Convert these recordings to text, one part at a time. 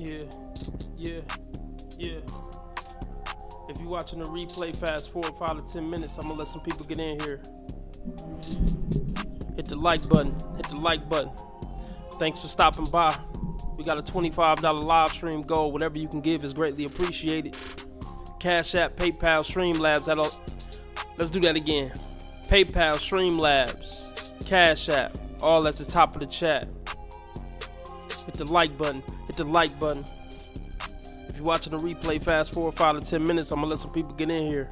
Yeah, yeah, yeah. If you're watching the replay, fast forward 5 to 10 minutes. I'm gonna let some people get in here. Hit the like button. Hit the like button. Thanks for stopping by. We got a $25 live stream goal. Whatever you can give is greatly appreciated. Cash App, PayPal, Streamlabs. Let's do that again. PayPal, Streamlabs, Cash App, all at the top of the chat. Hit the like button. Hit the like button. If you're watching the replay, fast forward 5 to 10 minutes. I'm gonna let some people get in here.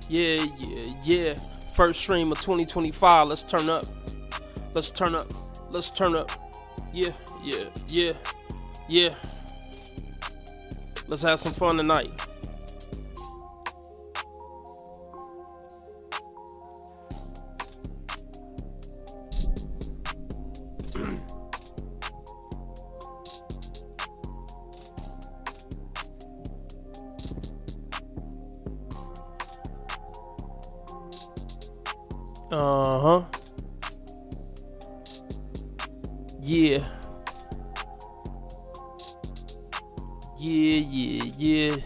Yeah. First stream of 2025. Let's turn up. Let's turn up. Let's turn up. Yeah. Let's have some fun tonight. Uh-huh. Yeah. Yeah.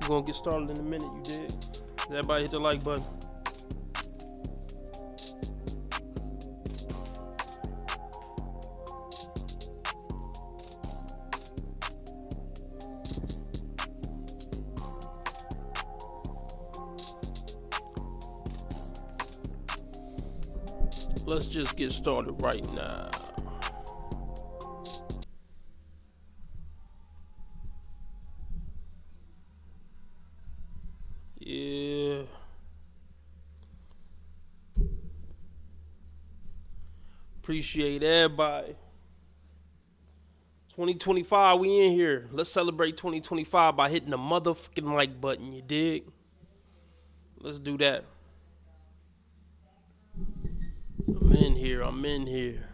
We're gonna get started in a minute, you dig? Everybody hit the like button. Let's just get started right now. Yeah. Appreciate everybody. 2025, we in here. Let's celebrate 2025 by hitting the motherfucking like button, you dig? Let's do that. I'm in here.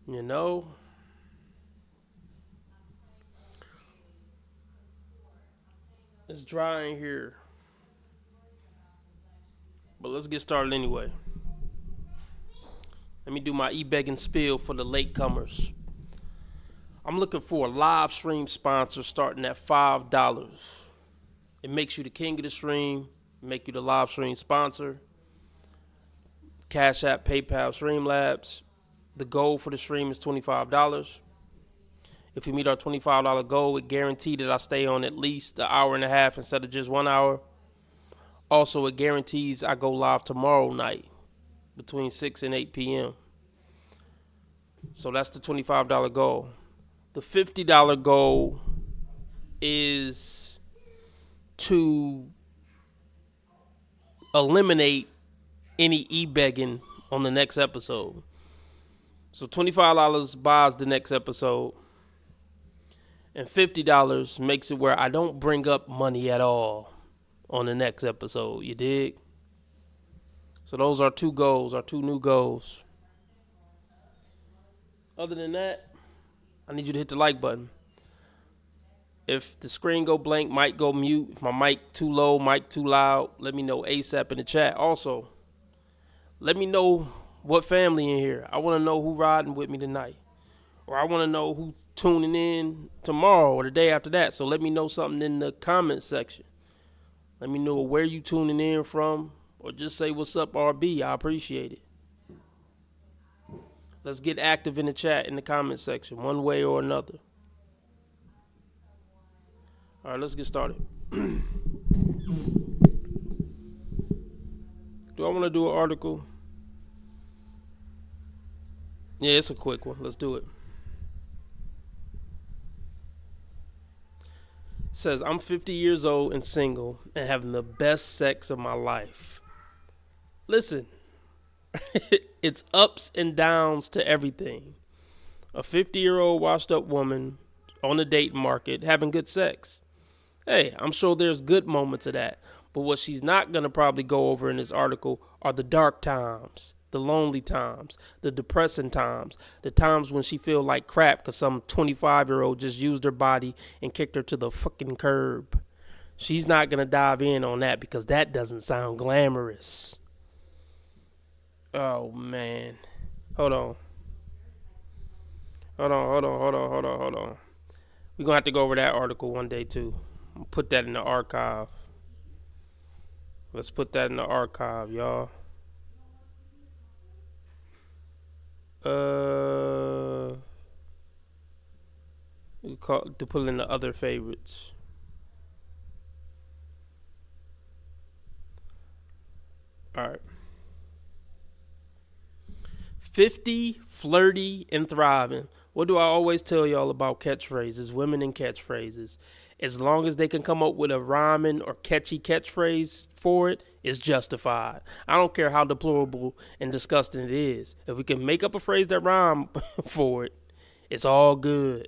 You know? It's dry in here. But let's get started anyway. Let me do my e-begging spiel for the latecomers. I'm looking for a live stream sponsor starting at $5. It makes you the king of the stream, make you the live stream sponsor. Cash App, PayPal, Streamlabs. The goal for the stream is $25. If we meet our $25 goal, it guarantees that I stay on at least an hour and a half instead of just 1 hour. Also, it guarantees I go live tomorrow night between 6 and 8 p.m. So that's the $25 goal. The $50 goal is to eliminate any e-begging on the next episode. So $25 buys the next episode, and $50 makes it where I don't bring up money at all. on the next episode. You dig? So those are two goals, our two new goals. Other than that, I need you to hit the like button. If the screen go blank, mic go mute. If my mic too low, mic too loud, let me know ASAP in the chat. Also, let me know what family in here. I want to know who riding with me tonight. Or I want to know who tuning in tomorrow or the day after that. So let me know something in the comment section. Let me know where you tuning in from. Or just say what's up, RB. I appreciate it. Let's get active in the chat in the comment section, one way or another. All right, let's get started. Do I want to do an article? Yeah, it's a quick one. Let's do it. It says, I'm 50 years old and single and having the best sex of my life. Listen, it's ups and downs to everything. A 50-year-old washed up woman on the dating market having good sex. Hey, I'm sure there's good moments of that. But what she's not going to probably go over in this article are the dark times, the lonely times, the depressing times, the times when she feel like crap because some 25-year-old just used her body and kicked her to the fucking curb. She's not going to dive in on that because that doesn't sound glamorous. Oh, man. Hold on. We're going to have to go over that article one day, too. I'll put that in the archive. Let's put that in the archive, y'all. We call to put in the other favorites. All right. 50, flirty, and thriving. What do I always tell y'all about catchphrases, women and catchphrases? As long as they can come up with a rhyming or catchy catchphrase for it, it's justified. I don't care how deplorable and disgusting it is. If we can make up a phrase that rhyme for it, it's all good.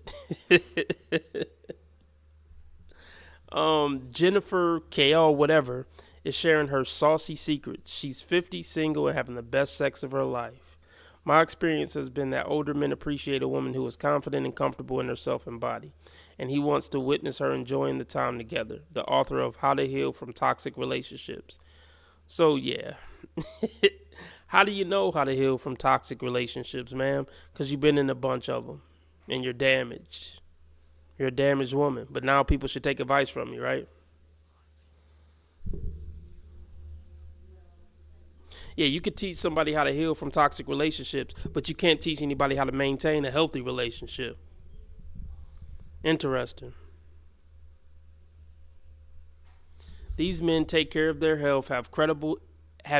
Jennifer KL whatever is sharing her saucy secrets. She's 50, single, and having the best sex of her life. My experience has been that older men appreciate a woman who is confident and comfortable in herself and body, and he wants to witness her enjoying the time together. The author of How to Heal from Toxic Relationships. So, yeah. How do you know how to heal from toxic relationships, ma'am? Because you've been in a bunch of them, and you're damaged. You're a damaged woman, but now people should take advice from you, right? Yeah, you could teach somebody how to heal from toxic relationships, but you can't teach anybody how to maintain a healthy relationship. Interesting. These men take care of their health, have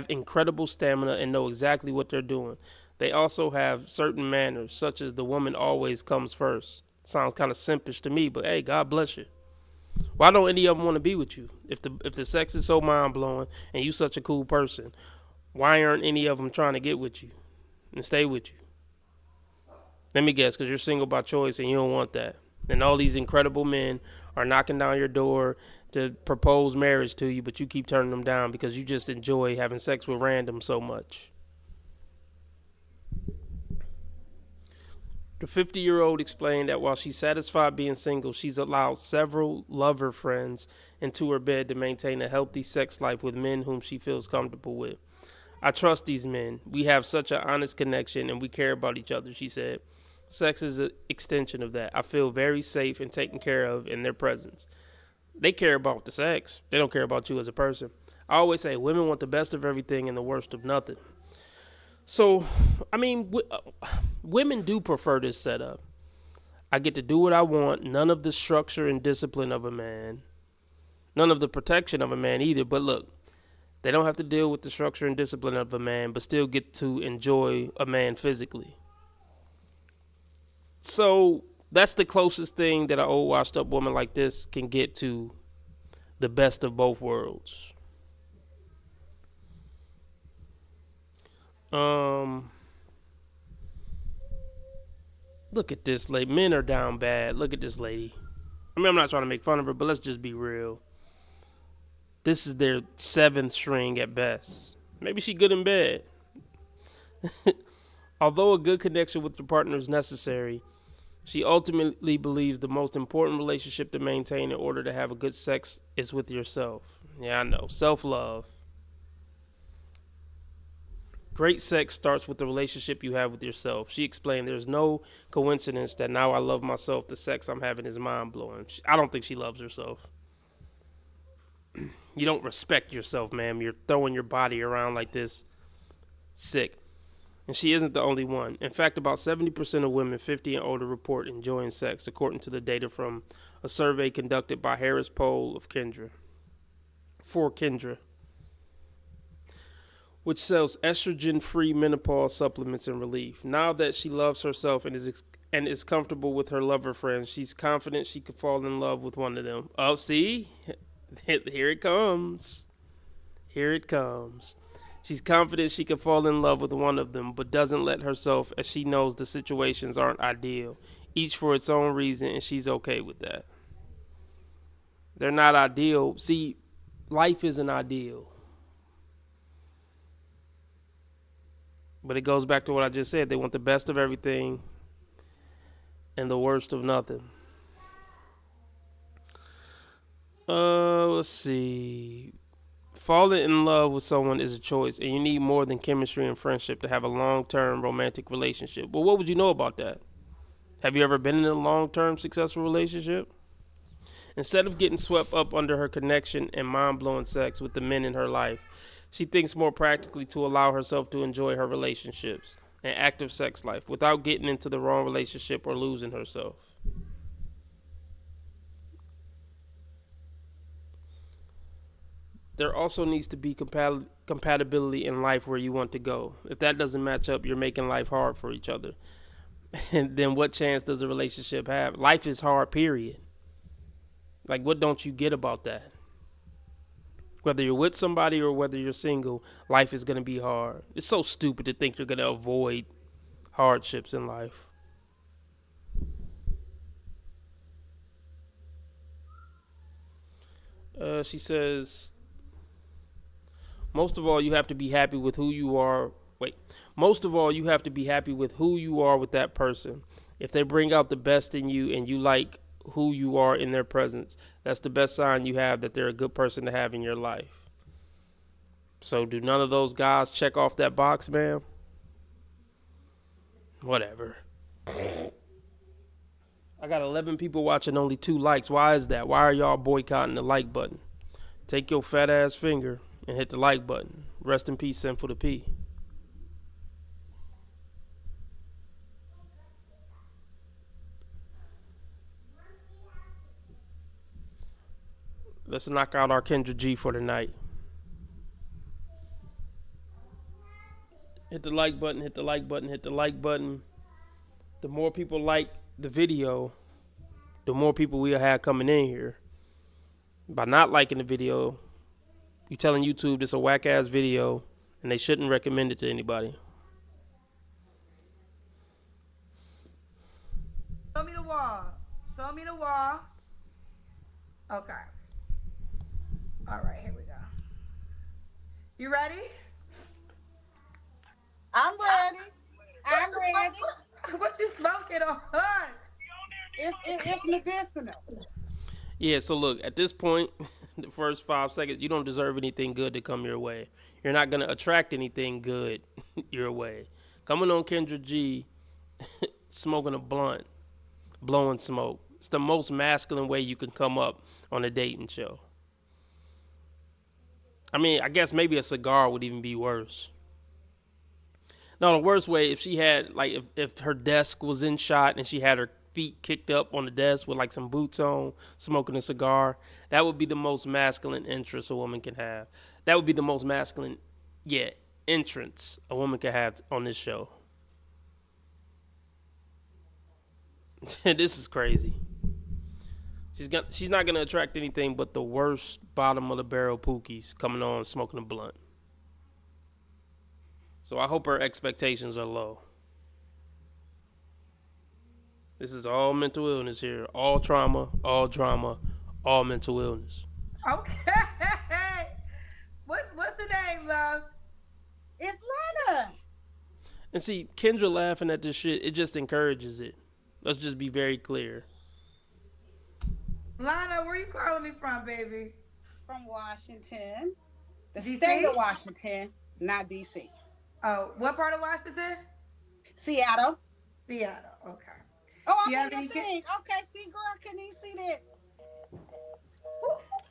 incredible stamina, and know exactly what they're doing. They also have certain manners, such as the woman always comes first. Sounds kind of simpish to me, but hey, God bless you. Why don't any of them want to be with you? If the sex is so mind-blowing and you such a cool person, why aren't any of them trying to get with you and stay with you? Let me guess, because you're single by choice and you don't want that. And all these incredible men are knocking down your door to propose marriage to you, but you keep turning them down because you just enjoy having sex with random so much. The 50-year-old explained that while she's satisfied being single, she's allowed several lover friends into her bed to maintain a healthy sex life with men whom she feels comfortable with. I trust these men. We have such an honest connection and we care about each other, she said. Sex is an extension of that. I feel very safe and taken care of in their presence. They care about the sex. They don't care about you as a person. I always say women want the best of everything and the worst of nothing. So, I mean, women do prefer this setup. I get to do what I want. None of the structure and discipline of a man. None of the protection of a man either. But look, they don't have to deal with the structure and discipline of a man, but still get to enjoy a man physically. So that's the closest thing that an old washed up woman like this can get to the best of both worlds. Look at this lady. Men are down bad. Look at this lady. I mean, I'm not trying to make fun of her, but let's just be real. this is their seventh string at best. Maybe she good in bed. Although a good connection with your partner is necessary, she ultimately believes the most important relationship to maintain in order to have a good sex is with yourself. Yeah, I know. Self-love. Great sex starts with the relationship you have with yourself. She explained there's no coincidence that now I love myself. The sex I'm having is mind-blowing. I don't think she loves herself. You don't respect yourself, ma'am. You're throwing your body around like this. Sick. And she isn't the only one. In fact, about 70% of women 50 and older report enjoying sex, according to the data from a survey conducted by Harris Poll of Kendra. For Kendra, which sells estrogen-free menopause supplements and relief. Now that she loves herself and is comfortable with her lover friends, she's confident she could fall in love with one of them. Oh, see? Here it comes. Here it comes. She's confident she could fall in love with one of them, but doesn't let herself, as she knows the situations aren't ideal, each for its own reason, and she's okay with that. They're not ideal. See, life isn't ideal. But it goes back to what I just said. They want the best of everything and the worst of nothing. Let's see. Falling in love with someone is a choice, and you need more than chemistry and friendship to have a long-term romantic relationship. Well, what would you know about that? Have you ever been in a long-term successful relationship? Instead of getting swept up under her connection and mind-blowing sex with the men in her life, she thinks more practically to allow herself to enjoy her relationships and active sex life without getting into the wrong relationship or losing herself. There also needs to be compatibility in life where you want to go. If that doesn't match up, you're making life hard for each other. And then what chance does a relationship have? Life is hard, period. Like, what don't you get about that? Whether you're with somebody or whether you're single, life is going to be hard. It's so stupid to think you're going to avoid hardships in life. She says, most of all, you have to be happy with who you are. Most of all, you have to be happy with who you are with that person. If they bring out the best in you and you like who you are in their presence, that's the best sign you have that they're a good person to have in your life. So do none of those guys check off that box, ma'am? Whatever. I got 11 people watching, only 2 likes. Why is that? Why are y'all boycotting the like button? Take your fat ass finger and hit the like button. Rest in peace, Sinful to P. Let's knock out our Kendra G for tonight. Hit the like button, hit the like button, hit the like button. The more people like the video, the more people we'll have coming in here. By not liking the video, you're telling YouTube this is a whack ass video and they shouldn't recommend it to anybody. Show me the wall. Show me the wall. Okay. All right, here we go. You ready? I'm ready. I'm ready. What you smoking on? It's medicinal. Yeah, so look, at this point, the first 5 seconds, you don't deserve anything good to come your way. You're not going to attract anything good your way. Coming on Kendra G, smoking a blunt, blowing smoke. It's the most masculine way you can come up on a dating show. I mean, I guess maybe a cigar would even be worse. No, the worst way, if she had, like, if her desk was in shot and she had her feet kicked up on the desk with, like, some boots on, smoking a cigar, that would be the most masculine interest a woman can have. That would be the most masculine, entrance a woman can have on this show. This is crazy. She's not going to attract anything but the worst bottom of the barrel pookies coming on smoking a blunt. So I hope her expectations are low. This is all mental illness here. All trauma, all drama, all mental illness. Okay. And see, Kendra laughing at this shit, it just encourages it. Let's just be very clear. Lana, where you calling me from, baby? From Washington, the state DC? of Washington, not DC. Oh, what part of Washington? Seattle. Seattle. Okay. Oh, Do you I'm have in the any kids? thing. Okay, see, girl, I couldn't even see that.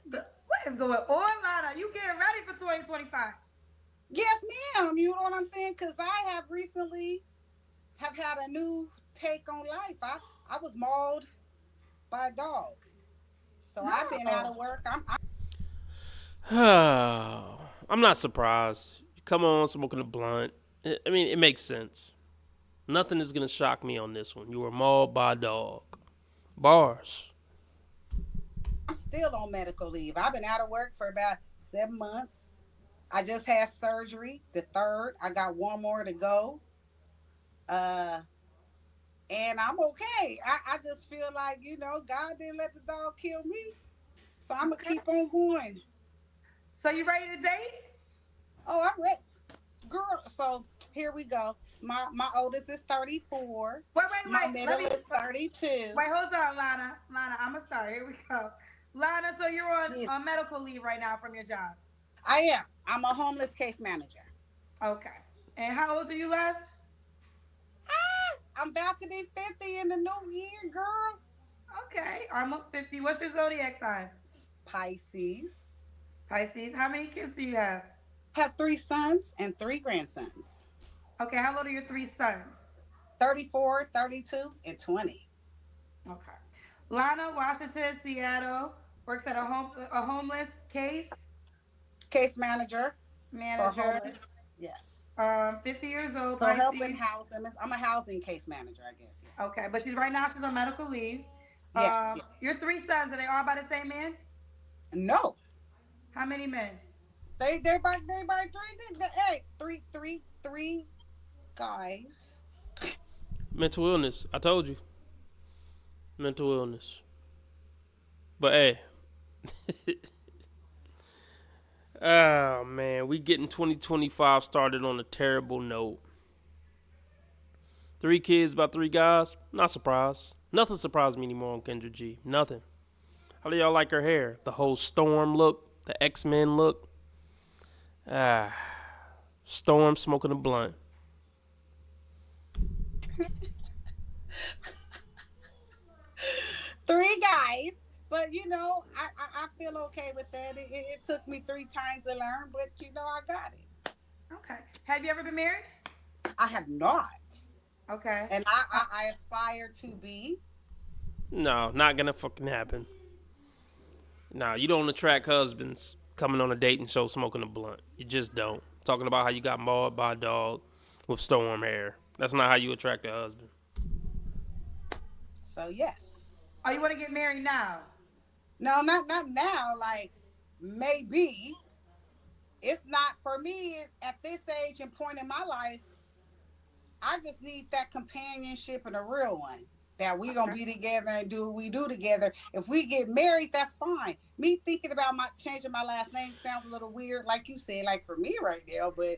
What is going on, Lana? You getting ready for 2025? Yes, ma'am. You know what I'm saying? Because I have recently have had a new take on life. I was mauled by a dog. So I've been out No. of work. I'm not surprised. You come on smoking a blunt. I mean, it makes sense. Nothing is going to shock me on this one. You were mauled by a dog. Bars. I'm still on medical leave. I've been out of work for about 7 months. I just had surgery, the third. I got one more to go. Uh, and I'm okay. I just feel like, God didn't let the dog kill me. So I'm going to Okay. keep on going. So you ready to date? Oh, I'm ready. Girl, so here we go. My oldest is 34. My Wait. middle is 32. Wait, hold on, Lana. Lana, I'm gonna start. Here we go. Lana, so you're on Yes, medical leave right now from your job. I am. I'm a homeless case manager. Okay. And how old are you left? I'm about to be 50 in the new year, girl. Okay, almost 50. What's your zodiac sign? Pisces. Pisces. How many kids do you have? Have 3 sons and 3 grandsons. Okay, how old are your three sons? 34, 32, and 20. Okay. Lana, Washington, Seattle, works at a homeless case Case manager for manager. homeless. Yes. 50 years old, So helping Pisces. housing. I'm a housing case manager, I guess. Yeah. Okay, but she's on medical leave. Yes. Yes. Your three sons, are they all by the same man? No. How many men? They by three guys. Mental illness. I told you. Mental illness. But hey. Oh, man. We getting 2025 started on a terrible note. 3 kids by 3 guys. Not surprised. Nothing surprised me anymore on Kendra G. Nothing. How do y'all like her hair? The whole Storm look. The X-Men look. Storm smoking a blunt. 3 guys. But I feel okay with that. It took me 3 times to learn, but I got it. Okay. Have you ever been married? I have not. Okay. And I aspire to be. No, not gonna fucking happen. Nah, you don't attract husbands coming on a dating show smoking a blunt. You just don't. Talking about how you got mauled by a dog with storm hair. That's not how you attract a husband. So yes. Oh, you want to get married now? No, not now. Like maybe it's not for me at this age and point in my life. I just need that companionship and a real one. That we gonna be together and do what we do together. If we get married, that's fine. Me thinking about changing my last name sounds a little weird, like you said, like for me right now, but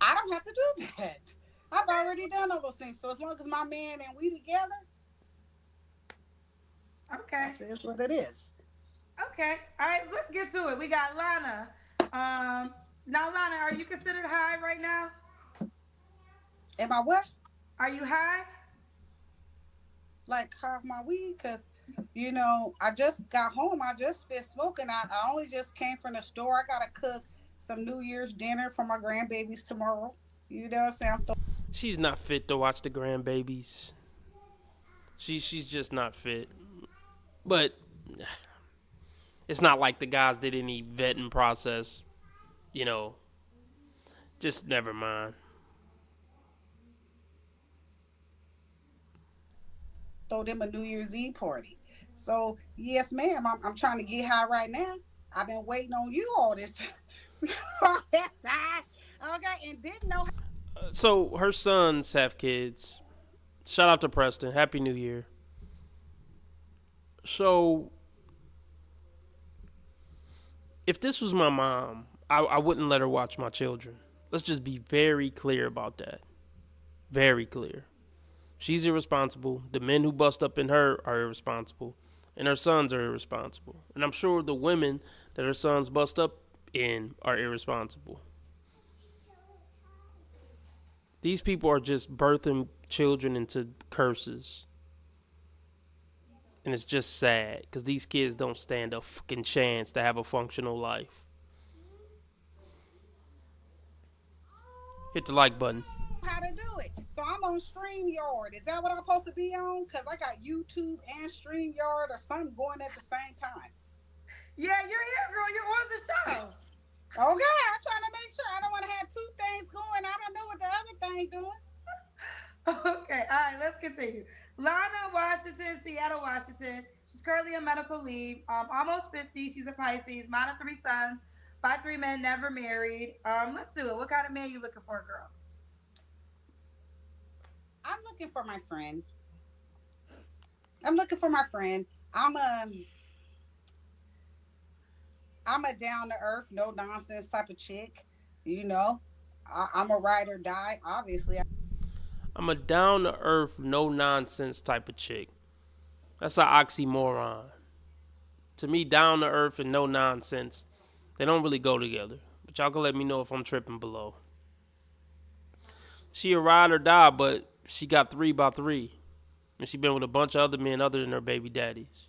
I don't have to do that. I've already done all those things. So as long as my man and we together, Okay. that's what it is. Okay. All right. Let's get to it. We got Lana. Now, Lana, are you considered high right now? Am I what? Are you high? Like half my weed? Because, I just got home. I just been smoking. I only just came from the store. I got to cook some New Year's dinner for my grandbabies tomorrow. You know what I'm saying? She's not fit to watch the grandbabies. She's just not fit. But it's not like the guys did any vetting process. Just never mind. Throw them a New Year's Eve party. So, yes, ma'am, I'm trying to get high right now. I've been waiting on you all this all that time. Okay, and didn't know. So her sons have kids. Shout out to Preston. Happy New Year. So if this was my mom, I wouldn't let her watch my children. Let's just be very clear about that. Very clear. She's irresponsible. The men who bust up in her are irresponsible. And her sons are irresponsible. And I'm sure the women that her sons bust up in are irresponsible. These people are just birthing children into curses. And it's just sad because these kids don't stand a fucking chance to have a functional life. Hit the like button. How to do it. So I'm on StreamYard. Is that what I'm supposed to be on? Because I got YouTube and StreamYard or something going at the same time. Yeah, you're here, girl. You're on the show. Okay, I'm trying to make sure. I don't want to have two things going. I don't know what the other thing doing. Okay, all right, let's continue. Lana, Washington, Seattle, Washington. She's currently on medical leave. Almost 50. She's a Pisces. Mom of 3 sons. 5 3 men, never married. Let's do it. What kind of man you looking for, girl? I'm looking for my friend. I'm a down to earth, no nonsense type of chick. You know, I'm a ride or die. Obviously, I'm a down to earth, no nonsense type of chick. That's an oxymoron. To me, down to earth and no nonsense, they don't really go together. But y'all can let me know if I'm tripping below. She a ride or die, but she got 3 by 3. And she been with a bunch of other men other than her baby daddies.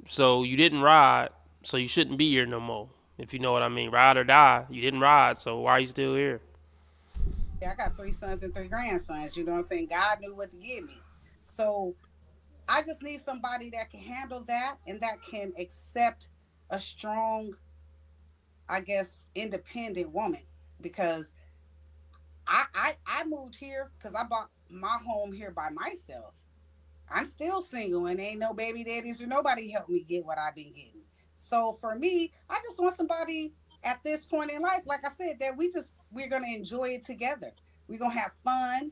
So you didn't ride, so you shouldn't be here no more. If you know what I mean. Ride or die. You didn't ride, so why are you still here? I got 3 sons and 3 grandsons. You know what I'm saying? God knew what to give me. So I just need somebody that can handle that and that can accept a strong, I guess, independent woman. Because I moved here because I bought my home here by myself. I'm still single and ain't no baby daddies or nobody helped me get what I've been getting. So for me, I just want somebody at this point in life, like I said, that we're going to enjoy it together. We're going to have fun.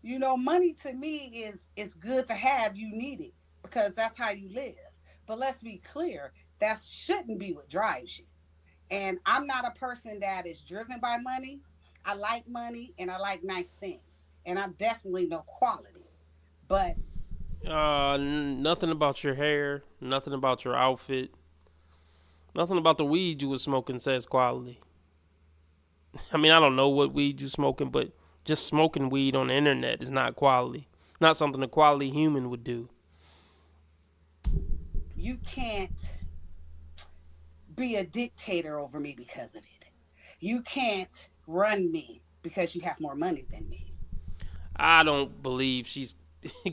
You know, money to me is good to have. You need it because that's how you live. But let's be clear, that shouldn't be what drives you. And I'm not a person that is driven by money. I like money and I like nice things. And I'm definitely no quality. But nothing about your hair, nothing about your outfit, nothing about the weed you was smoking says quality. I mean, I don't know what weed you smoking, but just smoking weed on the internet is not quality. Not something a quality human would do. You can't be a dictator over me because of it. You can't run me because you have more money than me. I don't believe she's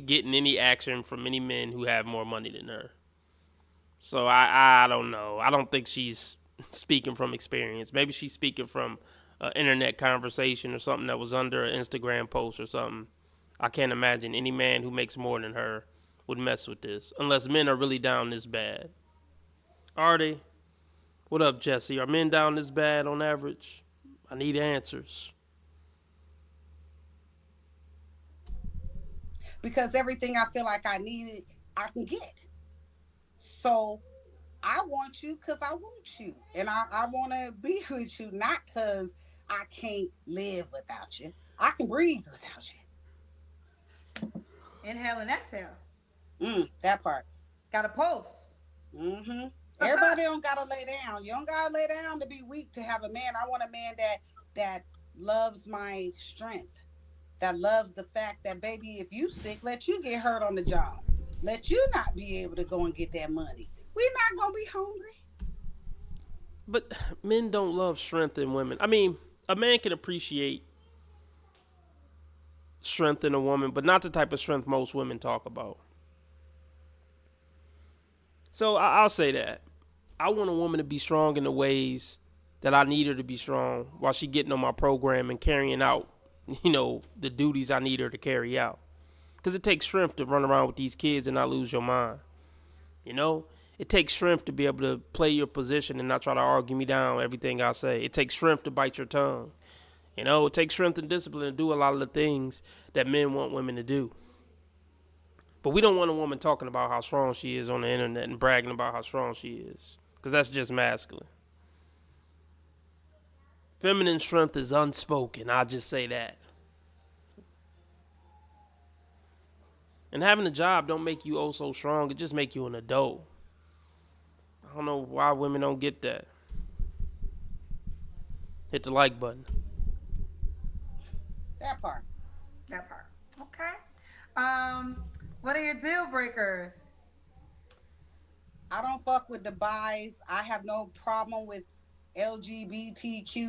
getting any action from any men who have more money than her. So I don't know. I don't think she's speaking from experience. Maybe she's speaking from an internet conversation or something that was under an Instagram post or something. I can't imagine any man who makes more than her would mess with this unless men are really down this bad. Are they? What up, Jesse? Are men down this bad on average? I need answers. Because everything I feel like I needed, I can get. So I want you because I want you. And I want to be with you, not because I can't live without you. I can breathe without you. Inhale and exhale. That part. Got a pulse. Mm-hmm. Everybody don't got to lay down. You don't got to lay down to be weak to have a man. I want a man that loves my strength. That loves the fact that, baby, if you sick, let you get hurt on the job. Let you not be able to go and get that money. We're not going to be hungry. But men don't love strength in women. I mean, a man can appreciate strength in a woman, but not the type of strength most women talk about. So I'll say that. I want a woman to be strong in the ways that I need her to be strong while she getting on my program and carrying out, you know, the duties I need her to carry out. Because it takes strength to run around with these kids and not lose your mind. You know, it takes strength to be able to play your position and not try to argue me down everything I say. It takes strength to bite your tongue. You know, it takes strength and discipline to do a lot of the things that men want women to do. But we don't want a woman talking about how strong she is on the internet and bragging about how strong she is. Because that's just masculine. Feminine strength is unspoken. I'll just say that. And having a job don't make you oh so strong. It just make you an adult. I don't know why women don't get that. Hit the like button. That part. That part. Okay. What are your deal breakers? I don't fuck with the buys. I have no problem with LGBTQTZ,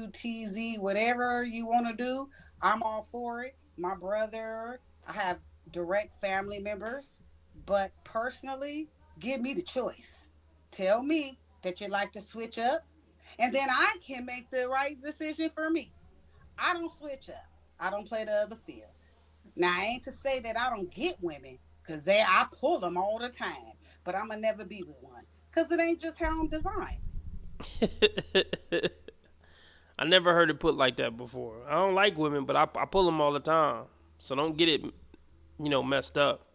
whatever you want to do. I'm all for it. My brother, I have direct family members, but personally, give me the choice. Tell me that you like to switch up, and then I can make the right decision for me. I don't switch up. I don't play the other field. Now, I ain't to say that I don't get women, because I pull them all the time, but I'm going to never be with one, because it ain't just how I'm designed. I never heard it put like that before. I don't like women, but I pull them all the time. So don't get it, messed up.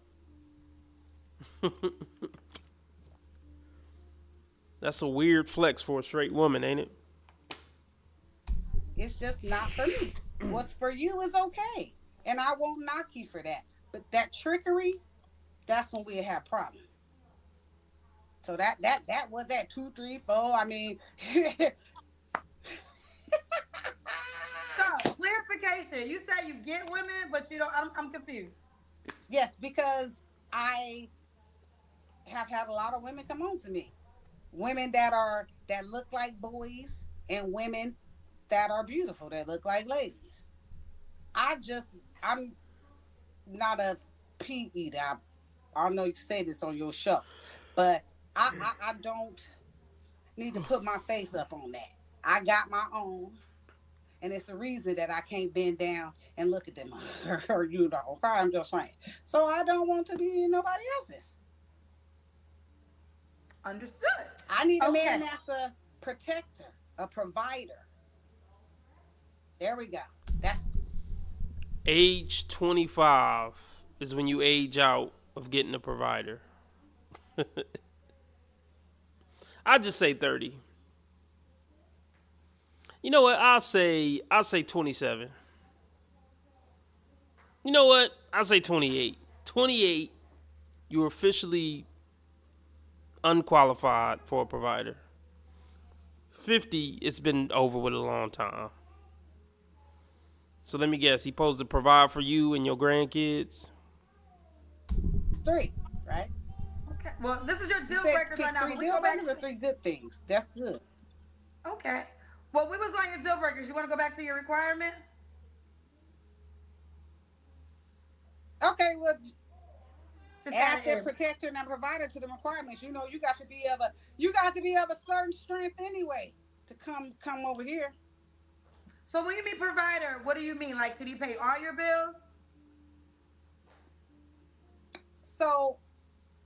That's a weird flex for a straight woman, ain't it? It's just not for me. What's for you is okay, and I won't knock you for that. But that trickery, that's when we have problems. So that was that 2, 3, 4. I mean, So, clarification. You say you get women, but you don't. I'm confused. yes, because I have had a lot of women come on to me, women that look like boys, and women that are beautiful that look like ladies. I'm not a pea eater. I know you say this on your show, but I don't need to put my face up on that. I got my own, and it's a reason that I can't bend down and look at them. Okay, I'm just saying. So I don't want to be nobody else's. Understood. I need a Okay. man that's a protector, a provider. There we go. That's Age 25 is when you age out of getting a provider. I just say 30. You know what? I'll say 27. You know what? I'll say 28. 28, you're officially unqualified for a provider. 50, it's been over with a long time. So let me guess, he supposed to provide for you and your grandkids? 3, right? Okay. Well, this is your You deal said breakers pick right now. 3 But we deal go back breakers or to 3 good things. That's good. okay. Well, we was on your deal breakers. You want to go back to your requirements? Okay, well, Just add the add protector and provider to the requirements. You got to be of a certain strength anyway to come over here. So when you mean provider, what do you mean? Like, should he pay all your bills? So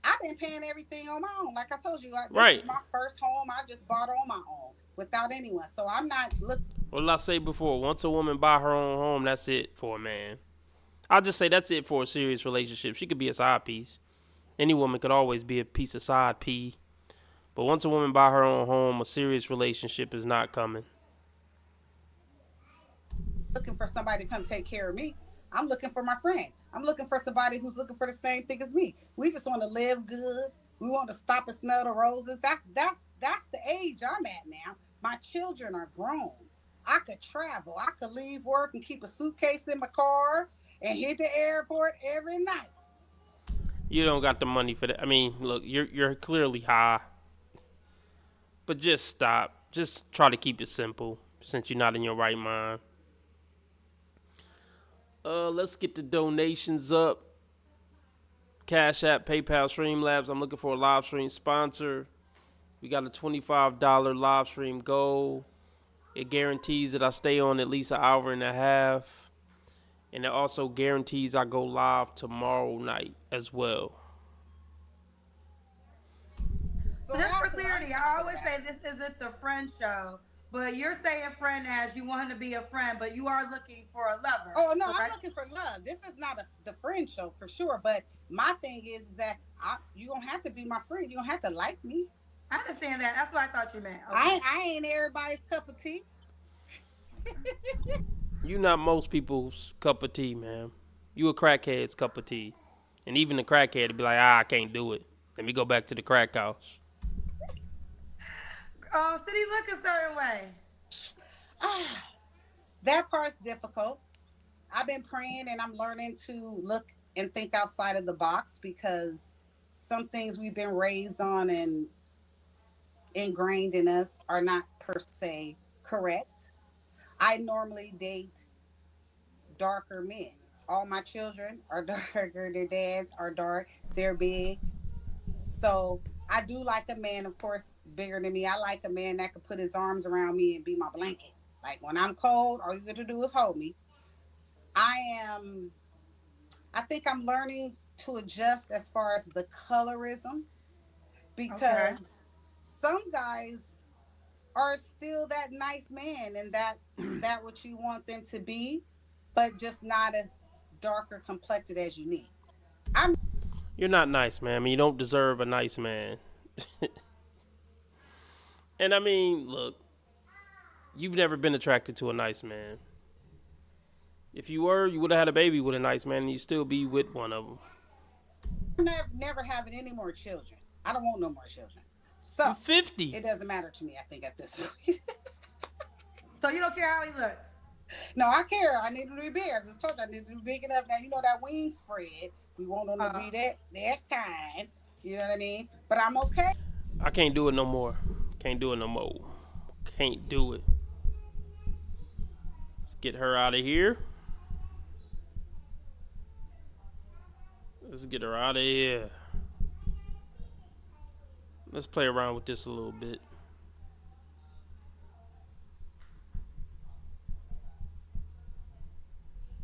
I've been paying everything on my own. Like I told you, this Right. is my first home. I just bought on my own without anyone. So I'm not looking. What did I say before? Once a woman buy her own home, that's it for a man. I'll just say that's it for a serious relationship. She could be a side piece. Any woman could always be a piece of side pea. But once a woman buy her own home, a serious relationship is not coming. Looking for somebody to come take care of me. I'm looking for my friend. I'm looking for somebody who's looking for the same thing as me. We just want to live good. We want to stop and smell the roses. That's the age I'm at now. My children are grown. I could travel. I could leave work and keep a suitcase in my car and hit the airport every night. You don't got the money for that. I mean, look, you're clearly high. But just stop. Just try to keep it simple since you're not in your right mind. Let's get the donations up. Cash App, PayPal, Streamlabs. I'm looking for a live stream sponsor. We got a $25 live stream goal. It guarantees that I stay on at least an hour and a half. And it also guarantees I go live tomorrow night as well. So just for clarity, I always say this isn't the friend show, but you're saying friend as you want him to be a friend, but you are looking for a lover. Oh no, okay? I'm looking for love. This is not the friend show for sure. But my thing is that you don't have to be my friend. You don't have to like me. I understand that. That's what I thought you meant. Okay. I ain't everybody's cup of tea. You not most people's cup of tea, man. You a crackhead's cup of tea. And even the crackhead would be like, I can't do it. Let me go back to the crack house. Should he look a certain way? That part's difficult. I've been praying and I'm learning to look and think outside of the box because some things we've been raised on and ingrained in us are not per se correct. I normally date darker men. All my children are darker, their dads are dark, they're big. So I do like a man, of course, bigger than me. I like a man that could put his arms around me and be my blanket. Like when I'm cold, all you gotta do is hold me. I am I think I'm learning to adjust as far as the colorism Okay. because some guys are still that nice man and that what you want them to be, but just not as darker complected as you need. I'm You're not nice, man. I mean, you don't deserve a nice man. And I mean, look, you've never been attracted to a nice man. If you were, you would have had a baby with a nice man and you'd still be with one of them. never having any more children. I don't want no more children. You So 50. it doesn't matter to me, I think, at this point. So you don't care how he looks. No, I care. I need him to be big. I just told you I need him to be big enough. Now you know that wing spread. We want him to Uh, be that kind. You know what I mean? But I'm okay. I can't do it no more. Can't do it no more. Can't do it. Let's get her out of here. Let's get her out of here. Let's play around with this a little bit.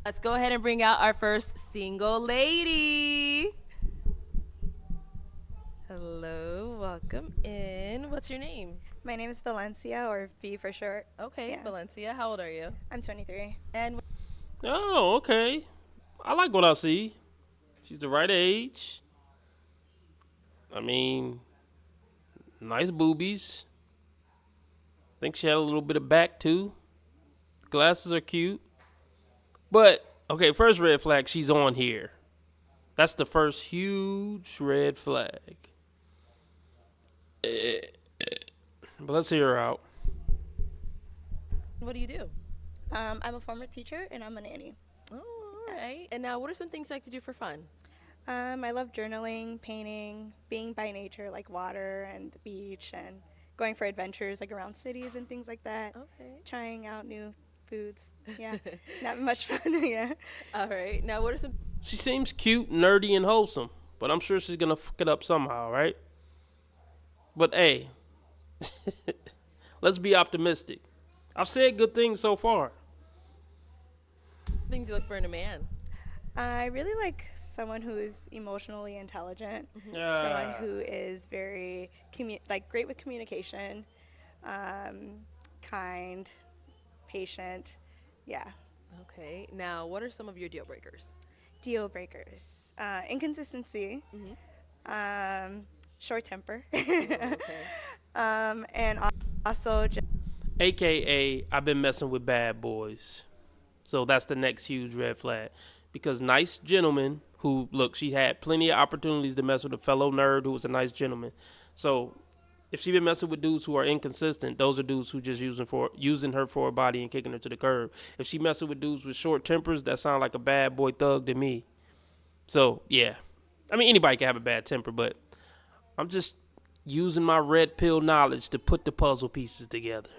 Let's go ahead and bring out our first single lady. Hello, welcome in. What's your name? My name is Valencia, or V for short. Okay, Yeah. Valencia. How old are you? I'm 23. And Oh, okay. I like what I see. She's the right age. I mean, nice boobies. Think she had a little bit of back too. Glasses are cute. But, okay, first red flag, she's on here. That's the first huge red flag. But let's hear her out. what do you do? I'm a former teacher and I'm a nanny. Oh, all right. And now, what are some things you like to do for fun? I love journaling, painting, being by nature, like water and the beach, and going for adventures like around cities and things like that. Okay. Trying out new foods. Yeah, not much fun. Yeah. All right. Now, what are some She seems cute, nerdy, and wholesome. But I'm sure she's going to fuck it up somehow, right? But hey, let's be optimistic. I've said good things so far. things you look for in a man? I really like someone who is emotionally intelligent, Yeah. someone who is very great with communication, kind, patient. Yeah. Okay. Now, what are some of your deal breakers? Deal breakers. Inconsistency. Short temper. Okay. And also just AKA, I've been messing with bad boys. So that's the next huge red flag. Because nice gentlemen who, look, she had plenty of opportunities to mess with a fellow nerd who was a nice gentleman. So if she been messing with dudes who are inconsistent, those are dudes who just using her for her body and kicking her to the curb. If she messing with dudes with short tempers, that sound like a bad boy thug to me. So, yeah. I mean, anybody can have a bad temper, but I'm just using my red pill knowledge to put the puzzle pieces together.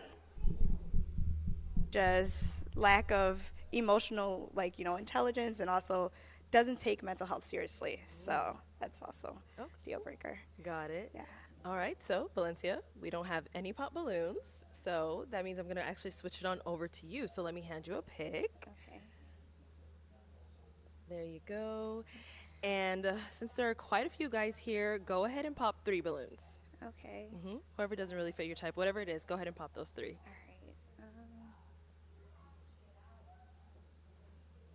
lack of emotional, intelligence, and also doesn't take mental health seriously. So that's also Okay. a deal breaker. Got it. Yeah. All right, so Valencia, we don't have any pop balloons, so that means I'm gonna actually switch it on over to you. So let me hand you a pick. Okay. There you go. And since there are quite a few guys here, go ahead and pop 3 balloons. Okay. Whoever doesn't really fit your type, whatever it is, go ahead and pop those 3. All right.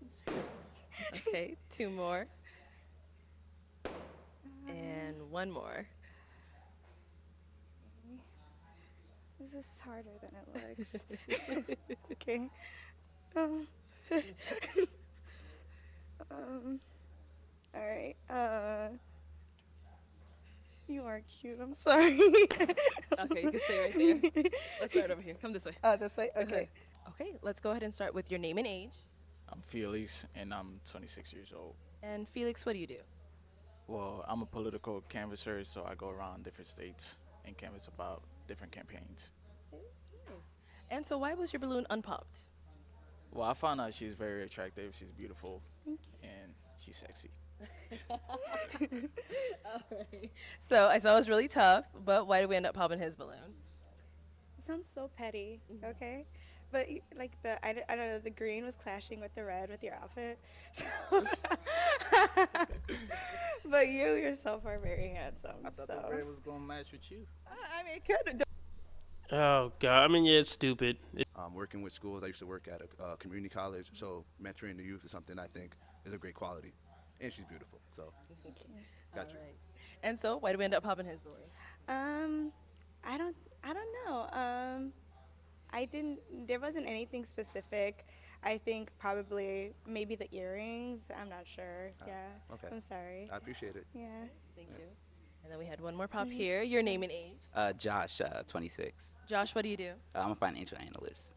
I'm sorry. Okay, 2 more. And 1 more. This is harder than it looks. Okay. Um, all right. You are cute. I'm sorry. Okay, you can stay right there. Let's start over here. Come this way. This way. Okay. Okay, let's go ahead and start with your name and age. I'm Felix, and I'm 26 years old. And Felix, what do you do? Well, I'm a political canvasser, so I go around different states and canvas about different campaigns. Nice. And so, why was your balloon unpopped? Well, I found out she's very attractive, she's beautiful, and she's sexy. All right. So I saw it was really tough, but why did we end up popping his balloon? It sounds so petty. Okay. But like I don't know, the green was clashing with the red with your outfit. So but you yourself are very handsome. I thought so the red was going to match with you. I mean, it could. Oh God, I mean, yeah, it's stupid. Working with schools, I used to work at a community college, so mentoring the youth is something I think is a great quality. And she's beautiful, so got you. All right. And so, why did we end up popping his balloon? I don't know. There wasn't anything specific. I think probably maybe the earrings. I'm not sure. Yeah. Okay. I'm sorry. I appreciate it. Yeah. Thank you. And then we had one more pop here. Your name and age. Josh, 26. Josh, what do you do? I'm a financial analyst.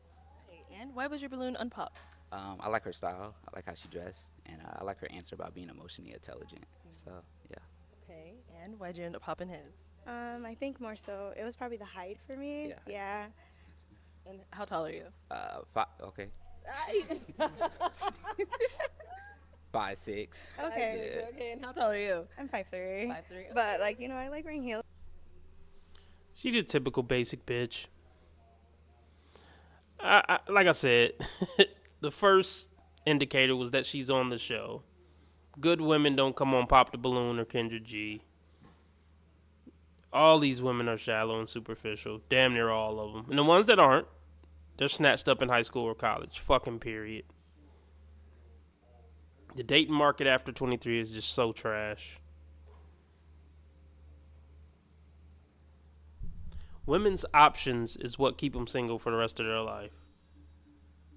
And why was your balloon unpopped? I like her style. I like how she dressed, and I like her answer about being emotionally intelligent. So yeah. Okay. And why'd you end up popping his? I think more so it was probably the height for me. Yeah. Yeah. And how tall are you? Okay. 5'6". Okay. Yeah. Okay. And how tall are you? I'm 5'3". 5'3". But like I like wearing heels. She the typical basic bitch. Like I said, the first indicator was that she's on the show. Good women don't come on Pop the Balloon or Kendra G. All these women are shallow and superficial. Damn near all of them. And the ones that aren't, they're snatched up in high school or college. Fucking period. The dating market after 23 is just so trash. Women's options is what keep them single for the rest of their life.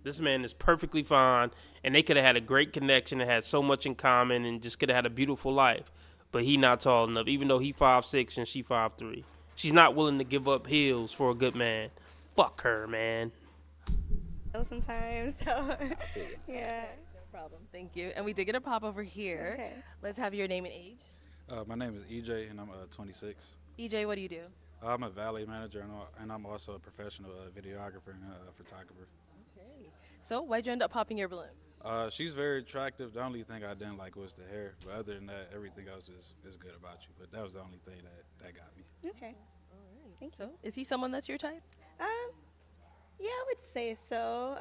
This man is perfectly fine, and they could have had a great connection and had so much in common and just could have had a beautiful life. But he not tall enough, even though he 5'6" and she 5'3". She's not willing to give up heels for a good man. Fuck her, man. Sometimes. So yeah. No problem. Thank you. And we did get a pop over here. Okay. Let's have your name and age. My name is EJ, and I'm 26. EJ, what do you do? I'm a valet manager, and I'm also a professional videographer and photographer. Okay. So why'd you end up popping your balloon? She's very attractive. The only thing I didn't like was the hair, but other than that, everything else is good about you. But that was the only thing that got me. Okay. So is he someone that's your type? Yeah, I would say so.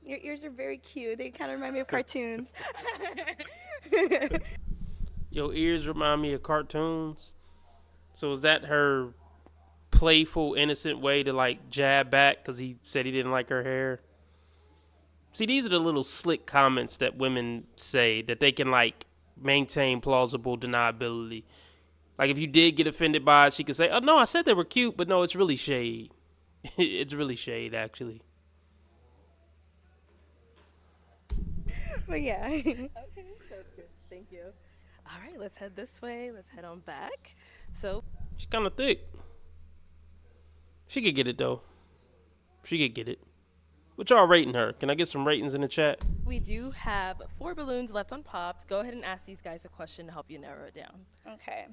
Your ears are very cute. They kind of remind me of cartoons. Your ears remind me of cartoons. So is that her playful, innocent way to like jab back because he said he didn't like her hair? See, these are the little slick comments that women say that they can like maintain plausible deniability. Like if you did get offended by it, she could say, "Oh no, I said they were cute, but no, it's really shade." It's really shade, actually. But yeah. Okay, that's good. Thank you. All right, let's head this way. Let's head on back. So She's kind of thick. She could get it, though. She could get it. What y'all rating her? Can I get some ratings in the chat? we do have 4 balloons left unpopped. Go ahead and ask these guys a question to help you narrow it down. Okay.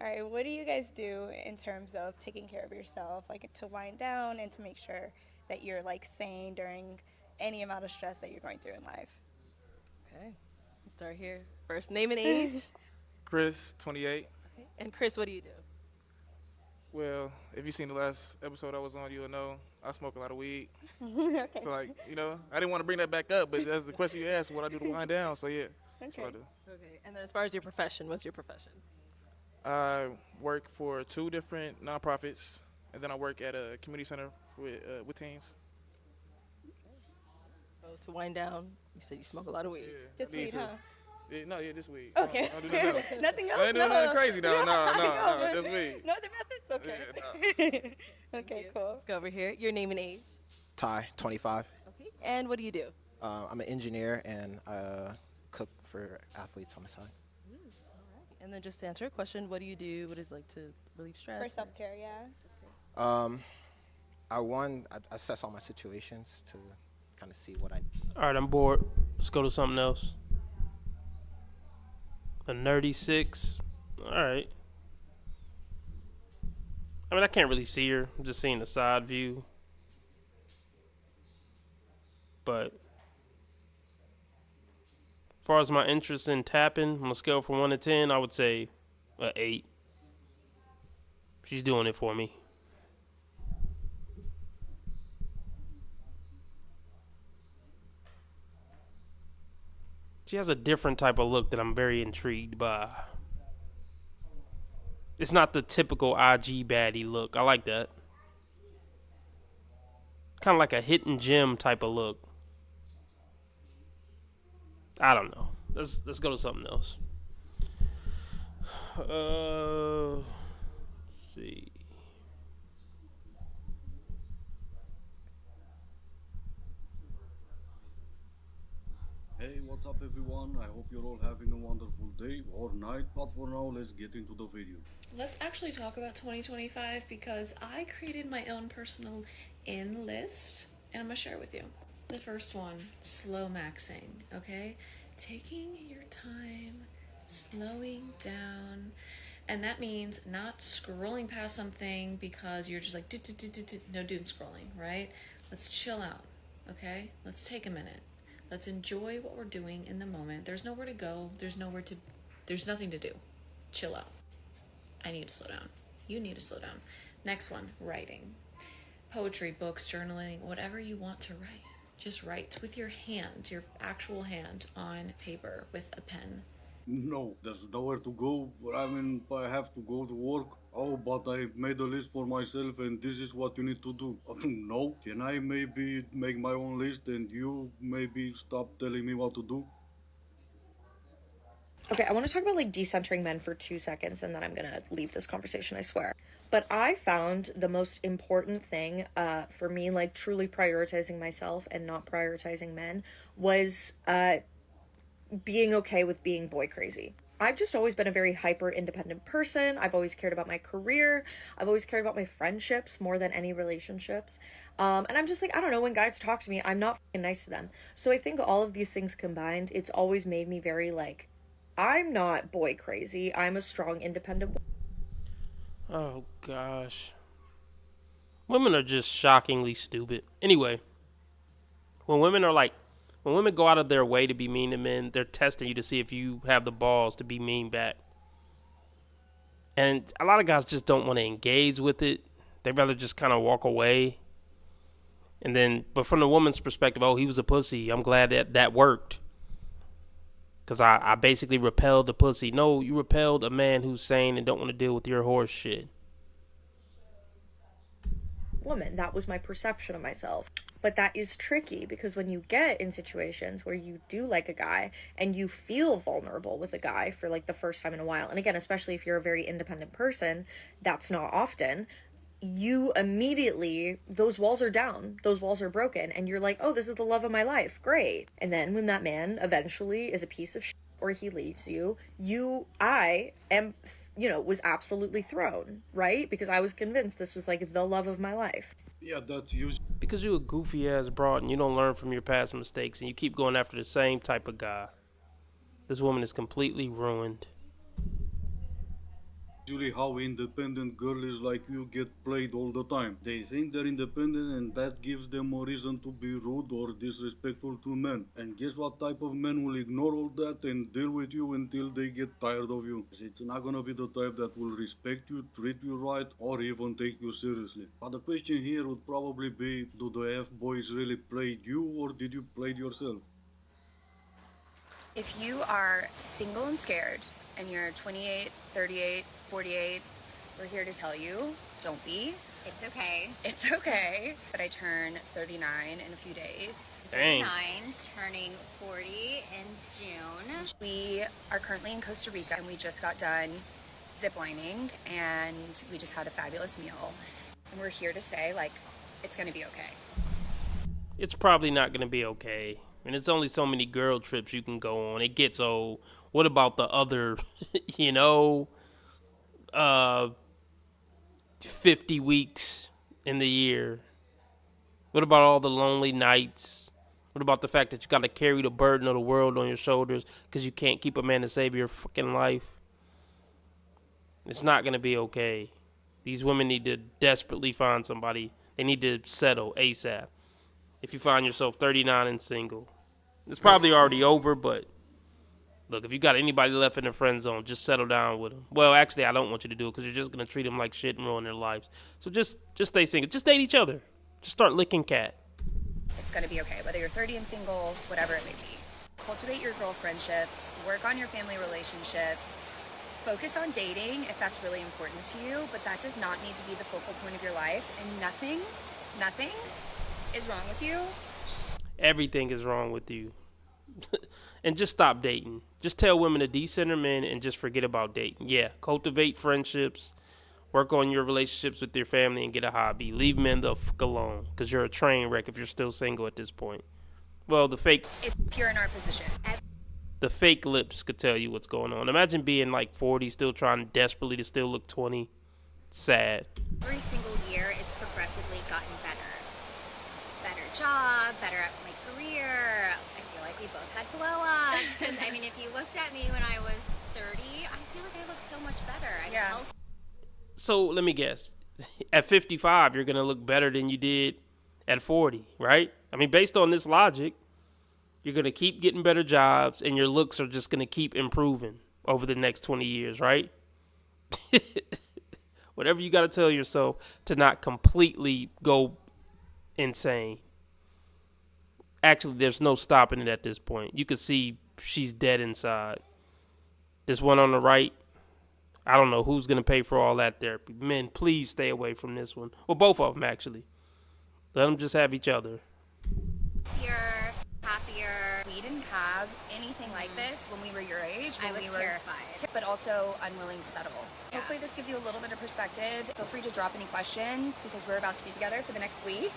All right. What do you guys do in terms of taking care of yourself, like to wind down and to make sure that you're like sane during any amount of stress that you're going through in life? Okay, let's start here. First, name and age. Chris, 28. Okay. And Chris, what do you do? Well, if you've seen the last episode I was on, you'll know I smoke a lot of weed. Okay. So, like, I didn't want to bring that back up, but that's the question you asked, what I do to wind down. So, yeah, that's what I do. Okay, and then as far as your profession, what's your profession? I work for 2 different nonprofits, and then I work at a community center with teens. So to wind down, you said you smoke a lot of weed. Yeah, Just I need weed, to. huh? Yeah, no, yeah, just weed. Okay. I don't do nothing else. Nothing else? I ain't doing nothing crazy, though. Yeah, I know, No, but just weed. no other methods? Okay. Okay, cool. Let's go over here. Your name and age. Ty, 25. Okay. And what do you do? I'm an engineer and cook for athletes on the side. And then just to answer a question, what do you do? What is like to relieve stress? For self-care, yeah. I assess all my situations to kind of see what I. All right, I'm bored. Let's go to something else. A nerdy 6. All right. I mean, I can't really see her. I'm just seeing the side view. But as far as my interest in tapping, on a scale from 1 to 10, I would say a 8. She's doing it for me. She has a different type of look that I'm very intrigued by. It's not the typical IG baddie look. I like that. Kind of like a hidden gem type of look. I don't know. Let's go to something else. Let's see. Hey, what's up everyone? I hope you're all having a wonderful day or night, but for now, let's get into the video. Let's actually talk about 2025 because I created my own personal in list and I'm gonna share it with you. The first one, slow maxing, okay? Taking your time, slowing down, and that means not scrolling past something because you're just like, no doom scrolling, right? Let's chill out, okay? Let's take a minute. Let's enjoy what we're doing in the moment. There's nowhere to go. There's nothing to do. Chill out. I need to slow down. You need to slow down. Next one, writing. Poetry, books, journaling, whatever you want to write. Just write with your hand, your actual hand on paper with a pen. No, there's nowhere to go. I mean, I have to go to work. Oh, but I made a list for myself and this is what you need to do. No, can I maybe make my own list and you maybe stop telling me what to do? Okay, I want to talk about like decentering men for 2 seconds and then I'm gonna leave this conversation, I swear. But I found the most important thing for me, like truly prioritizing myself and not prioritizing men, was being okay with being boy crazy. I've just always been a very hyper independent person. I've always cared about my career. I've always cared about my friendships more than any relationships. And I'm just like, I don't know, when guys talk to me, I'm not fucking nice to them. So I think all of these things combined, it's always made me very like, I'm not boy crazy. I'm a strong, independent woman. Oh, gosh. Women are just shockingly stupid. Anyway, when women go out of their way to be mean to men, they're testing you to see if you have the balls to be mean back. And a lot of guys just don't want to engage with it. They'd rather just kind of walk away. But from the woman's perspective, oh, he was a pussy. I'm glad that worked. Because I basically repelled the pussy. No, you repelled a man who's sane and don't want to deal with your horse shit. Woman, that was my perception of myself. But that is tricky because when you get in situations where you do like a guy and you feel vulnerable with a guy for like the first time in a while, and again, especially if you're a very independent person, that's not often, you immediately, those walls are down, those walls are broken, and you're like, oh, this is the love of my life, great. And then when that man eventually is a piece of shit or he leaves you, I am, was absolutely thrown, right? Because I was convinced this was like the love of my life. Yeah, that's usually because you a goofy ass broad and you don't learn from your past mistakes and you keep going after the same type of guy. This woman is completely ruined. how independent girls like you get played all the time. They think they're independent and that gives them a reason to be rude or disrespectful to men. And guess what type of men will ignore all that and deal with you until they get tired of you? It's not gonna be the type that will respect you, treat you right, or even take you seriously. But the question here would probably be, do the F-boys really play you or did you play yourself? If you are single and scared and you're 28, 38, 48, we're here to tell you, don't be. It's okay. It's okay. But I turn 39 in a few days. Dang. 39, turning 40 in June. We are currently in Costa Rica and we just got done ziplining and we just had a fabulous meal. And we're here to say, like, it's gonna be okay. It's probably not going to be okay. And it's only so many girl trips you can go on. It gets old. What about the other, 50 weeks in the year? What about all the lonely nights? What about the fact that you got to carry the burden of the world on your shoulders because you can't keep a man to save your fucking life? It's not going to be okay. These women need to desperately find somebody. They need to settle ASAP. If you find yourself 39 and single, it's probably already over, but look, if you got anybody left in the friend zone, just settle down with them. Well, actually, I don't want you to do it because you're just going to treat them like shit and ruin their lives. So just stay single. Just date each other. Just start licking cat. It's gonna be okay, whether you're 30 and single, whatever it may be. Cultivate your girl friendships, work on your family relationships, focus on dating if that's really important to you, but that does not need to be the focal point of your life, and nothing is wrong with you. Everything is wrong with you. And just stop dating. Just tell women to decenter men and just forget about dating. Yeah, cultivate friendships, work on your relationships with your family, and get a hobby. Leave men the fuck alone, because you're a train wreck if you're still single at this point. Well, the fake If you're in our position. lips could tell you what's going on. Imagine being like 40, still trying desperately to still look 20. Sad. Every single year it's progressively gotten better. Better job, better at my career. I feel like we both had glow-ups. And I mean, if you looked at me when I was 30, I feel like I look so much better. I'm So let me guess. At 55, you're going to look better than you did at 40, right? I mean, based on this logic, you're going to keep getting better jobs and your looks are just going to keep improving over the next 20 years, right? Whatever you got to tell yourself to not completely go insane. Actually, there's no stopping it at this point. You can see she's dead inside. This one on the right, I don't know who's going to pay for all that therapy. Men, please stay away from this one. Well, both of them, actually. Let them just have each other. Happier. We didn't have anything like this when we were your age. I was terrified. But also unwilling to settle. Yeah. Hopefully this gives you a little bit of perspective. Feel free to drop any questions because we're about to be together for the next week.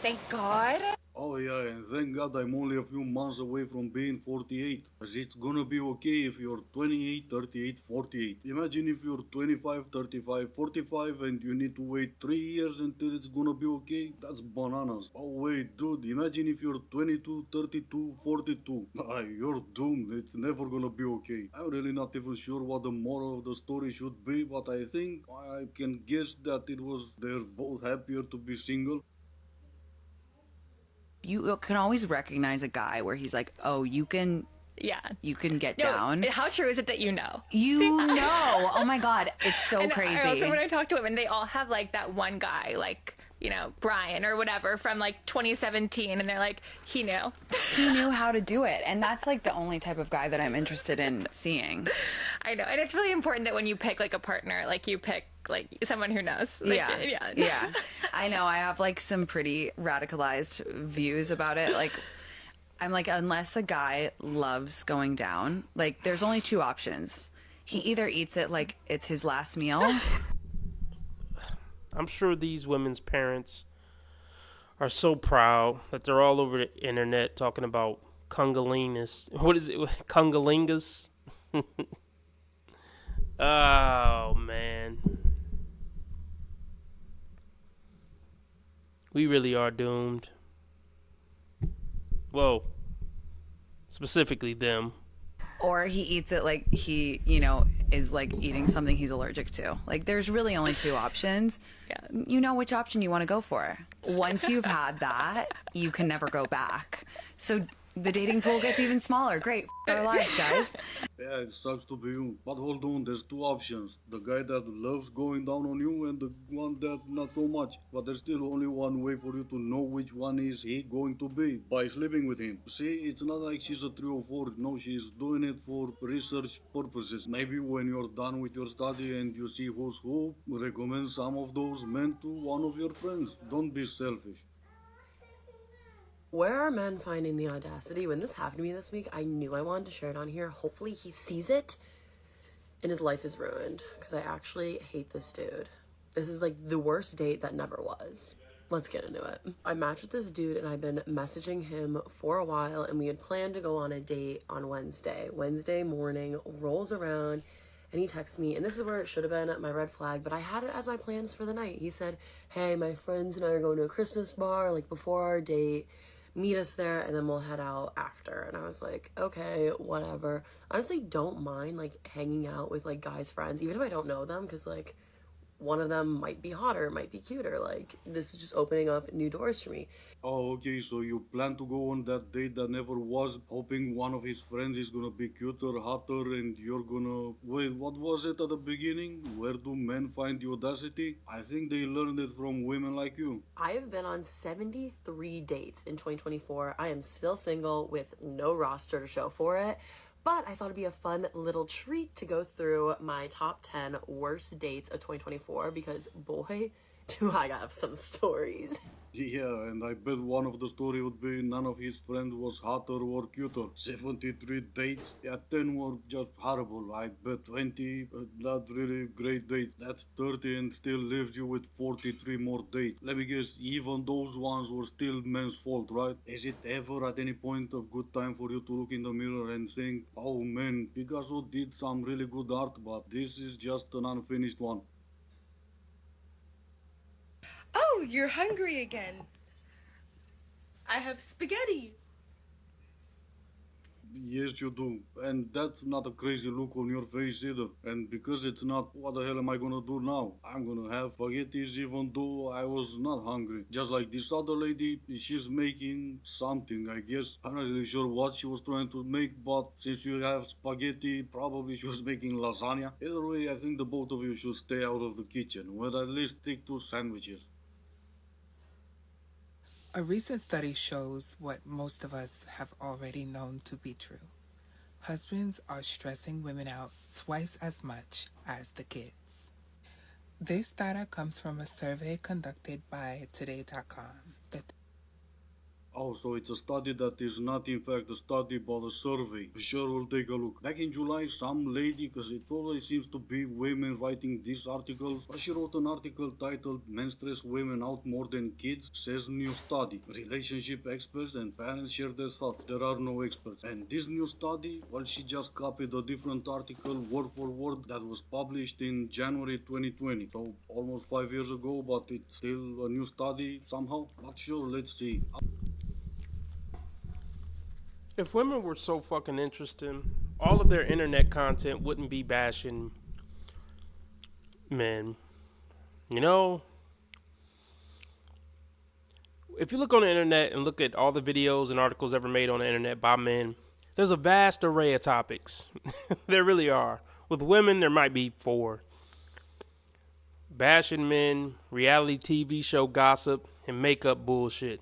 Thank God. Oh yeah, and thank God I'm only a few months away from being 48. Cause it's gonna be okay if you're 28, 38, 48. Imagine if you're 25, 35, 45 and you need to wait 3 years until it's gonna be okay. That's bananas. Oh wait, dude, imagine if you're 22, 32, 42. You're doomed. It's never gonna be okay. I'm really not even sure what the moral of the story should be, but I think I can guess that it was they're both happier to be single. You can always recognize a guy where he's like, oh, you can get down. How true is it that you know? You know. Oh my God. It's so crazy. Also, when I talk to women, they all have like that one guy, like, Brian or whatever from like 2017. And they're like, he knew. He knew how to do it. And that's like the only type of guy that I'm interested in seeing. I know. And it's really important that when you pick like a partner, like you pick like someone who knows. Like, yeah. I know. I have like some pretty radicalized views about it. Like, I'm like, unless a guy loves going down, like there's only two options. He either eats it like it's his last meal. I'm sure these women's parents are so proud that they're all over the internet talking about cunnilingus. What is it? Cunnilingus? Oh, man. We really are doomed. Well, specifically them. Or he eats it like he, is like eating something he's allergic to. Like there's really only two options. Yeah. You know which option you want to go for. Once you've had that, you can never go back. So the dating pool gets even smaller. Great. Our lives, guys. Yeah, it sucks to be you. But hold on, there's two options. The guy that loves going down on you and the one that not so much. But there's still only one way for you to know which one is he going to be. By sleeping with him. See, it's not like she's a 3 or 4. No, she's doing it for research purposes. Maybe when you're done with your study and you see who's who, recommend some of those men to one of your friends. Don't be selfish. Where are men finding the audacity? When this happened to me this week, I knew I wanted to share it on here. Hopefully he sees it and his life is ruined, because I actually hate this dude. This is like the worst date that never was. Let's get into it. I matched with this dude and I've been messaging him for a while, and we had planned to go on a date on Wednesday. Wednesday morning rolls around and he texts me, and this is where it should have been my red flag, but I had it as my plans for the night. He said, hey, my friends and I are going to a Christmas bar, like before our date. Meet us there and then we'll head out after. And I was like, okay, whatever. Honestly, don't mind like hanging out with like guys' friends, even if I don't know them, because like one of them might be hotter, might be cuter. Like, this is just opening up new doors for me. Oh, okay, so you plan to go on that date that never was, hoping one of his friends is gonna be cuter, hotter, and you're gonna... Wait, what was it at the beginning? Where do men find the audacity? I think they learned it from women like you. I have been on 73 dates in 2024. I am still single with no roster to show for it. But I thought it'd be a fun little treat to go through my top 10 worst dates of 2024, because boy, do I have some stories. Yeah, and I bet one of the story would be none of his friends was hotter or cuter. 73 dates, yeah, 10 were just horrible. I bet 20, not really great dates. That's 30 and still leaves you with 43 more dates. Let me guess, even those ones were still men's fault, right? Is it ever at any point a good time for you to look in the mirror and think, oh man, Picasso did some really good art, but this is just an unfinished one? Oh, you're hungry again. I have spaghetti. Yes, you do. And that's not a crazy look on your face either. And because it's not, what the hell am I gonna do now? I'm gonna have spaghettis even though I was not hungry. Just like this other lady, she's making something, I guess. I'm not really sure what she was trying to make, but since you have spaghetti, probably she was making lasagna. Either way, I think the both of you should stay out of the kitchen, or at least stick to sandwiches. A recent study shows what most of us have already known to be true. Husbands are stressing women out twice as much as the kids. This data comes from a survey conducted by Today.com. Oh, so it's a study that is not in fact a study but a survey. Sure, we'll take a look. Back in July, some lady, because it always seems to be women writing these articles, but she wrote an article titled Men Stress Women Out More Than Kids, says new study. Relationship experts and parents share their thoughts. There are no experts. And this new study, well, she just copied a different article word for word that was published in January 2020. So almost 5 years ago, but it's still a new study somehow. But sure, let's see. If women were so fucking interesting, all of their internet content wouldn't be bashing men. You know, if you look on the internet and look at all the videos and articles ever made on the internet by men, there's a vast array of topics. There really are. With women, there might be 4. Bashing men, reality TV show gossip, and makeup bullshit.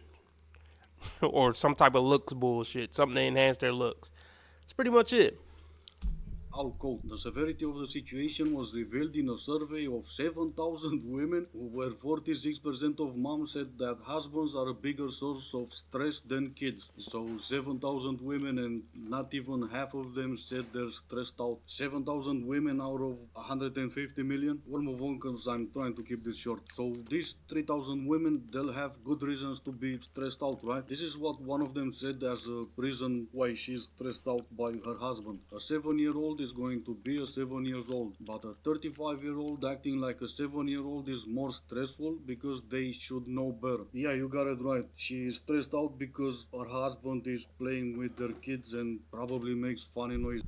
Or some type of looks bullshit, something to enhance their looks. That's pretty much it. I'll quote, the severity of the situation was revealed in a survey of 7,000 women, where 46% of moms said that husbands are a bigger source of stress than kids. So 7,000 women and not even half of them said they're stressed out. 7,000 women out of 150 million? We'll move on because I'm trying to keep this short. So these 3,000 women, they'll have good reasons to be stressed out, right? This is what one of them said as a reason why she's stressed out by her husband. A 7-year-old is going to be a 7 years old, but a 35-year-old acting like a 7-year-old is more stressful because they should know better. Yeah, you got it right. She is stressed out because her husband is playing with their kids and probably makes funny noise.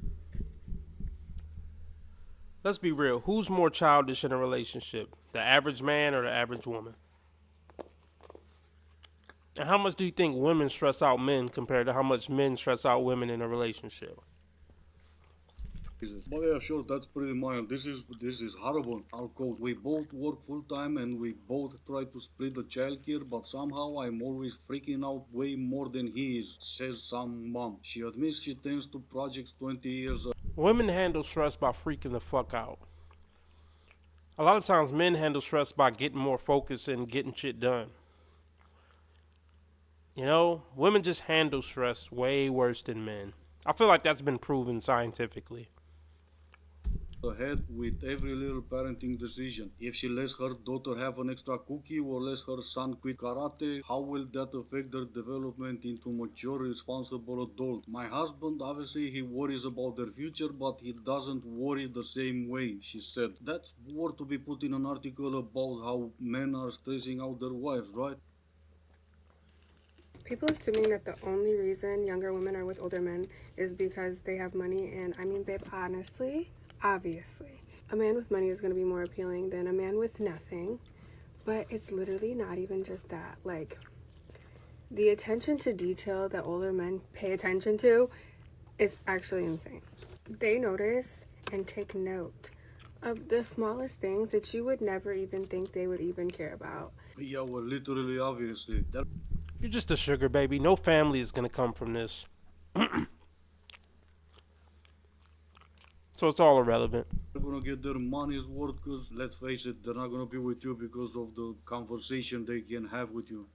Let's be real. Who's more childish in a relationship? The average man or the average woman? And how much do you think women stress out men compared to how much men stress out women in a relationship? But yeah, sure, that's pretty mild. This is horrible. I'll quote, we both work full time and we both try to split the childcare, but somehow I'm always freaking out way more than he is, says some mom. She admits she tends to projects 20 years. Women handle stress by freaking the fuck out. A lot of times men handle stress by getting more focused and getting shit done. You know, women just handle stress way worse than men. I feel like that's been proven scientifically. Ahead with every little parenting decision. If she lets her daughter have an extra cookie or lets her son quit karate, how will that affect their development into mature, responsible adult? My husband, obviously, he worries about their future, but he doesn't worry the same way, she said. That's worth to be put in an article about how men are stressing out their wives, right? People assuming that the only reason younger women are with older men is because they have money, and I mean, babe, honestly, obviously, a man with money is going to be more appealing than a man with nothing, but it's literally not even just that. Like, the attention to detail that older men pay attention to is actually insane. They notice and take note of the smallest things that you would never even think they would even care about. Yeah, well, literally, obviously. You're just a sugar baby. No family is going to come from this. So it's all irrelevant. They're gonna get their money's worth because, let's face it, they're not gonna be with you because of the conversation they can have with you.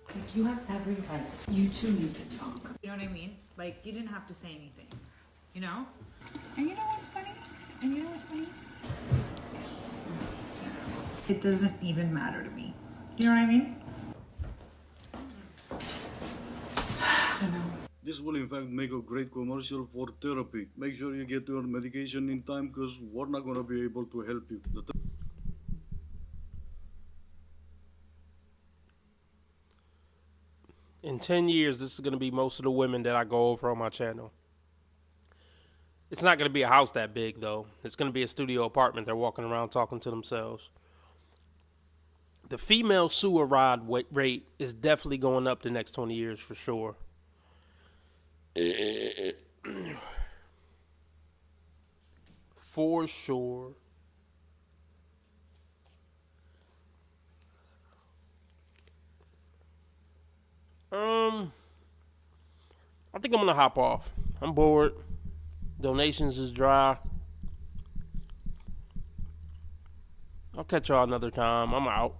Like, you have every right. You two need to talk. You know what I mean? Like, you didn't have to say anything. You know? And you know what's funny? It doesn't even matter to me. You know what I mean? I don't know. This will in fact make a great commercial for therapy. Make sure you get your medication in time because we're not gonna be able to help you. In 10 years, this is going to be most of the women that I go over on my channel. It's not going to be a house that big, though. It's going to be a studio apartment. They're walking around talking to themselves. The female suicide rate is definitely going up the next 20 years for sure. For sure. I think I'm gonna hop off. I'm bored. Donations is dry. I'll catch y'all another time. I'm out.